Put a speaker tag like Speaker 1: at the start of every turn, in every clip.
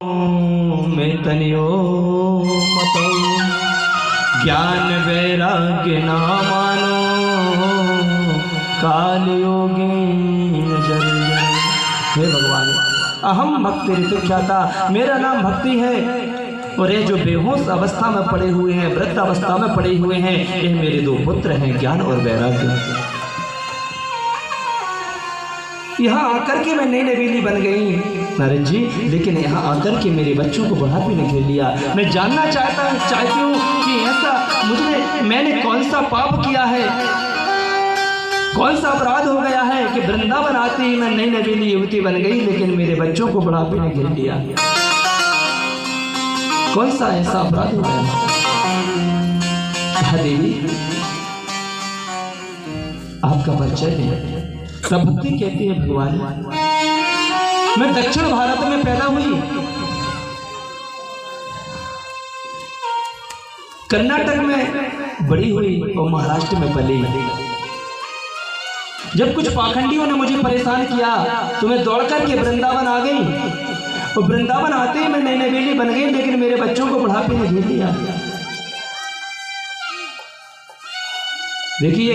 Speaker 1: में तनियो मतो ज्ञान वैराग्य ना मानो काल योगी जर जर। हे भगवान, अहम भक्ति ऋतुख्याता, मेरा नाम भक्ति है। और ये जो बेहोश अवस्था में पड़े हुए हैं, वृद्ध अवस्था में पड़े हुए हैं, ये मेरे दो पुत्र हैं, ज्ञान और वैराग्य। यहाँ आकर के मैं नई नवेली बन गई नारद जी, लेकिन यहाँ आकर के मेरे बच्चों को बुढ़ापे ने घेर लिया। मैं जानना चाहती हूँ कि ऐसा मैंने कौन सा पाप किया है, कौन सा अपराध हो गया है कि वृंदावन आते ही मैं नई नवेली युवती बन गई, लेकिन मेरे बच्चों को बुढ़ापे ने घेर लिया। कौन सा ऐसा अपराध हो गया? देवी, आपका परिचय है। सब भक्ति कहती है भगवान, मैं दक्षिण भारत में पैदा हुई, कर्नाटक में बड़ी हुई और महाराष्ट्र में पली। जब कुछ पाखंडियों ने मुझे परेशान किया तो मैं दौड़ करके वृंदावन आ गई, और वृंदावन आते ही मैं नई नवेली बन गई, लेकिन मेरे बच्चों को बुढ़ापे ने घेर लिया। देखिए,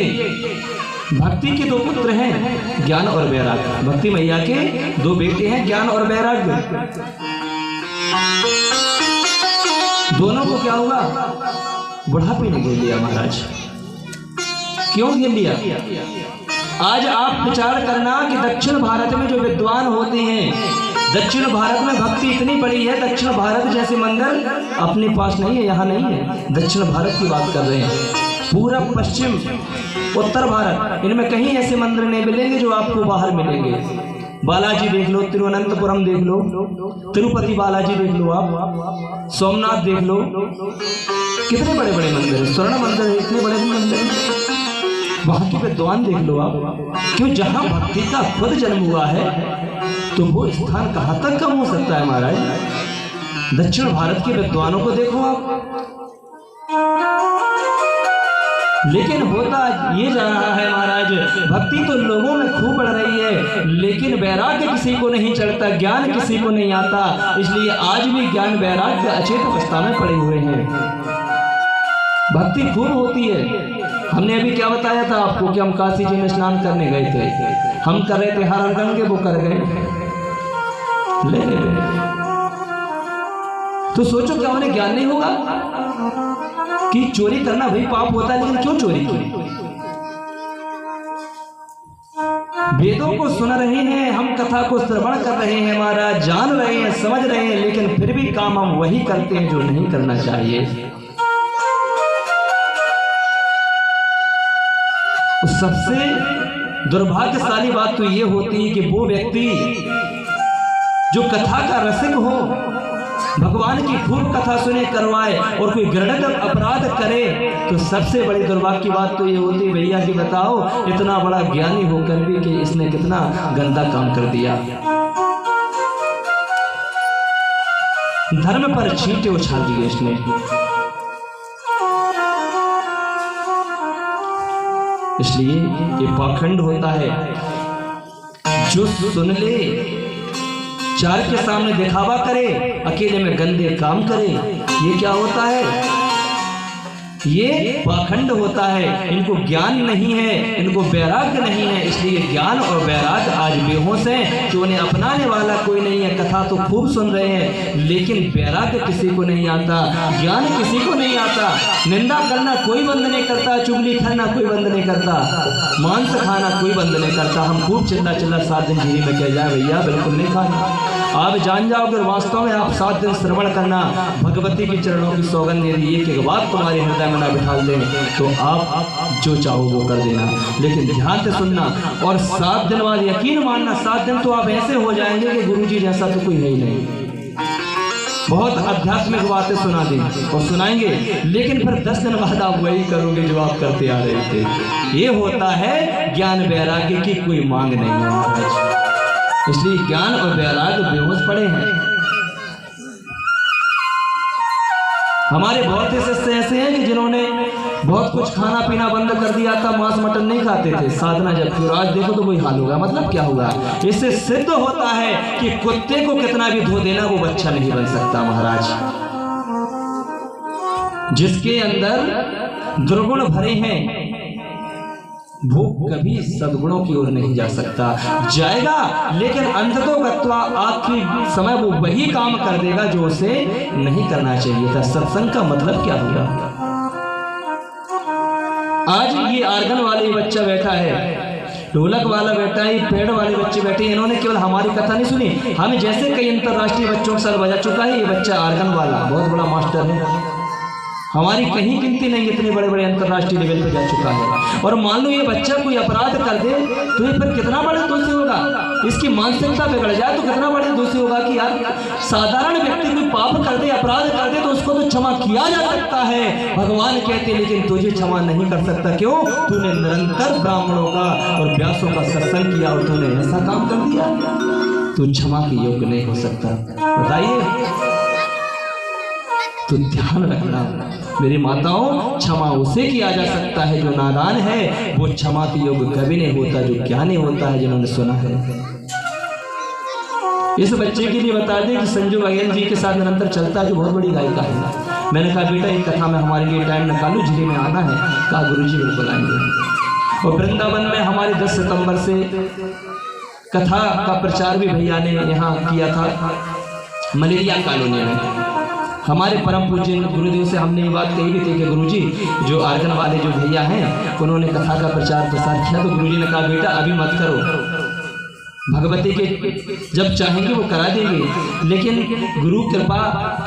Speaker 1: भक्ति के दो पुत्र हैं, ज्ञान और वैराग्य। भक्ति मैया के दो बेटे हैं, ज्ञान और वैराग्य। दोनों को क्या हुआ? बुढ़ापे ने घेर लिया महाराज। क्यों घेर लिया? आज आप विचार करना कि दक्षिण भारत में जो विद्वान होते हैं, दक्षिण भारत में भक्ति इतनी बड़ी है, दक्षिण भारत जैसे मंदिर अपने पास नहीं है, यहाँ नहीं है। दक्षिण भारत की बात कर रहे हैं, पूरब, पश्चिम, उत्तर भारत, इनमें कहीं ऐसे मंदिर नहीं मिलेंगे जो आपको बाहर मिलेंगे। बालाजी देख लो, तिरुवनंतपुरम देख लो, तिरुपति बालाजी देख लो, आप सोमनाथ देख लो, कितने बड़े बड़े मंदिर हैं, स्वर्ण मंदिर है, इतने बड़े मंदिर हैं। वहां के विद्वान देख लो आप, क्यों? जहां भक्ति का खुद जन्म हुआ है तो वो स्थान कहां तक कम हो सकता है महाराज? दक्षिण भारत के विद्वानों को देखो आप। लेकिन होता ये जा रहा है महाराज, भक्ति तो लोगों में खूब बढ़ रही है, लेकिन वैराग्य किसी को नहीं चढ़ता, ज्ञान किसी को नहीं आता। इसलिए आज भी ज्ञान वैराग्य अचेत अवस्था में पड़े हुए हैं। भक्ति खूब होती है। हमने अभी क्या बताया था आपको कि हम काशी जी में स्नान करने गए थे, हम कर रहे थे हर गंगे, वो कर गए ले। तो सोचो क्या उन्हें ज्ञान नहीं होगा कि चोरी करना वही पाप होता है, लेकिन क्यों चोरी की? वेदों को सुन रहे हैं, हम कथा को श्रवण कर रहे हैं महाराज, जान रहे हैं, समझ रहे हैं, लेकिन फिर भी काम हम वही करते हैं जो नहीं करना चाहिए। सबसे दुर्भाग्यशाली बात तो ये होती है कि वो व्यक्ति जो कथा का रसिक हो, भगवान की खूब कथा सुने, करवाए, और कोई घृणित अपराध करे, तो सबसे बड़ी दुर्भाग्य की बात तो ये होती है, भैया कि बताओ इतना बड़ा ज्ञानी होकर भी कि इसने कितना गंदा काम कर दिया। धर्म पर छींटे उछाल दिए इसने। इसलिए ये पाखंड होता है, जो सुन ले, चार के सामने दिखावा करे, अकेले में गंदे काम करे, ये क्या होता है? ये पाखंड होता है। इनको ज्ञान नहीं है, इनको वैराग्य नहीं है। इसलिए ज्ञान और वैराग्य आज बेहोश हैं कि उन्हें अपनाने वाला कोई नहीं है। कथा तो खूब सुन रहे हैं, लेकिन वैराग्य किसी को नहीं आता, ज्ञान किसी को नहीं आता। निंदा करना कोई बंद नहीं करता, चुगली करना कोई बंद नहीं करता, मांस खाना कोई बंद नहीं करता। हम खूब चिल्ला 7 दिन झीरी में कह जाए भैया बिल्कुल नहीं खाना। आप जान जाओगे वास्तव में आप 7 दिन श्रवण करना, भगवती के चरणों की सौगंध यदि एक बात तुम्हारे हृदय में ना बिठा दें तो आप जो चाहो वो कर देना, लेकिन ध्यान से सुनना। और 7 दिन बाद यकीन मानना, 7 दिन तो आप ऐसे हो जाएंगे कि गुरुजी जैसा तो कोई है ही नहीं। बहुत आध्यात्मिक बातें सुना देंगे और सुनाएंगे, लेकिन फिर 10 दिन बाद आप वही करोगे जो आप करते आ रहे थे। ये होता है ज्ञान वैराग्य की कोई मांग नहीं है महाराज। इसलिए ज्ञान और वैराग्य बेहोश पड़े हैं। हमारे बहुत से शिष्य ऐसे हैं कि जिन्होंने बहुत कुछ खाना पीना बंद कर दिया था, मांस मटन नहीं खाते थे, साधना जब फिर आज देखो तो वही हाल होगा। मतलब क्या होगा? इससे सिद्ध होता है कि कुत्ते को कितना भी धो देना वो बच्चा नहीं बन सकता महाराज। जिसके अंदर दुर्गुण भरे हैं वो कभी सद्गुणों की ओर नहीं जा सकता, जाएगा लेकिन अंततो गत्वा आखिरी समय वो वही काम कर देगा जो उसे नहीं करना चाहिए था। सत्संग का मतलब क्या होगा? आज ये आर्गन वाले बच्चा बैठा है, ढोलक वाला बैठा है, पेड़ वाले बच्चे बैठे हैं, इन्होंने केवल हमारी कथा नहीं सुनी, हम जैसे कई अंतरराष्ट्रीय बच्चों के साथ बजा चुका है। ये बच्चा आर्गन वाला बहुत बड़ा मास्टर है, हमारी कहीं गिनती नहीं, इतने बड़े बड़े अंतरराष्ट्रीय लेवल पे जा चुका है। और मान लो ये बच्चा कोई अपराध कर दे तो ये फिर कितना बड़े दोषी होगा, इसकी मानसिकता बिगड़ जाए तो कितना बड़े दोषी होगा कि यार साधारण व्यक्ति कोई पाप कर दे, अपराध कर दे तो उसको तो क्षमा किया जा सकता है, भगवान कहते, लेकिन तुझे क्षमा नहीं कर सकता। क्यों? तूने निरंतर ब्राह्मणों का और व्यासों का सत्संग किया और तूने ऐसा काम कर दिया, तू क्षमा के योग्य नहीं हो सकता। बताइए, तो ध्यान रखना मेरी माताओं, क्षमा उसे किया जा सकता है जो नादान है, वो क्षमा के योग्य कभी नहीं होता जो ज्ञानी होता है, जिन्होंने सुना है। इस बच्चे के लिए बता दें कि संजू बघेल जी के साथ निरंतर चलता है, जो बहुत बड़ी गायिका है। मैंने कहा बेटा एक कथा में हमारे लिए टाइम निकालो, जिले में आना है। कहा गुरुजी बिल्कुल आएंगे। और वृंदावन में हमारे 10 सितंबर से कथा का प्रचार भी भैया ने यहाँ किया था, मलेरिया कॉलोनी में। हमारे परम पूज्य गुरुदेव से हमने ये बात कही भी थी कि गुरुजी जो आर्गन वाले जो भैया हैं उन्होंने कथा का प्रचार प्रसार किया, तो गुरुजी ने कहा बेटा अभी मत करो, भगवती के जब चाहेंगे वो करा देंगे, लेकिन गुरु कृपा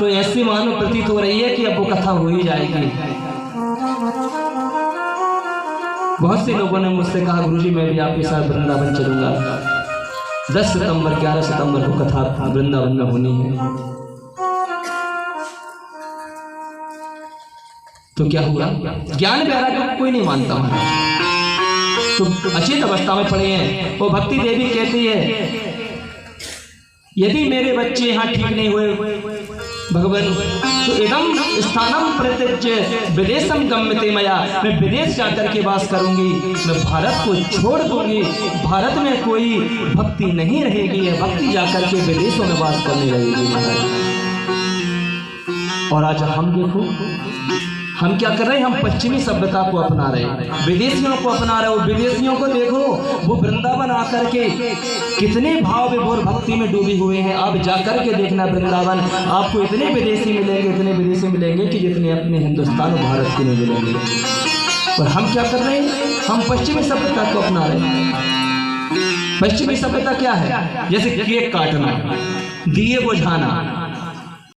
Speaker 1: तो ऐसी मानो प्रतीत हो रही है कि अब वो कथा हो ही जाएगी। बहुत से लोगों ने मुझसे कहा गुरुजी मैं भी आपके साथ वृंदावन चलूंगा, 10 सितंबर 11 सितंबर को कथा वृंदावन में होनी है। तो क्या हुआ? ज्ञान वैराग्य को कोई नहीं मानता है, तो अचेत अवस्था में पड़े हैं। वो भक्ति देवी कहती है यदि मेरे बच्चे यहाँ ठीक नहीं हुए भगवान तो इदम स्थानम प्रत्यज्य विदेशम गम्यते मया, मैं विदेश जाकर के वास करूंगी, मैं भारत को छोड़ दूंगी, भारत में कोई भक्ति नहीं रहेगी, है भक्ति जाकर के विदेशों में वास करने लगेगी। और आज हम देखो हम क्या कर रहे हैं, हम पश्चिमी सभ्यता को अपना रहे हैं, विदेशियों को अपना रहे हो। विदेशियों को देखो, वो वृंदावन आकर के कितने भाव विभोर भक्ति में डूबे हुए हैं। आप जाकर के देखना वृंदावन, आपको इतने विदेशी मिलेंगे, इतने विदेशी मिलेंगे कि जितने अपने हिंदुस्तान और भारत के नहीं मिलेंगे। और हम क्या कर रहे हैं, हम पश्चिमी सभ्यता को अपना रहे हैं। पश्चिमी सभ्यता क्या है? जैसे केक काटना, दिए बुझाना,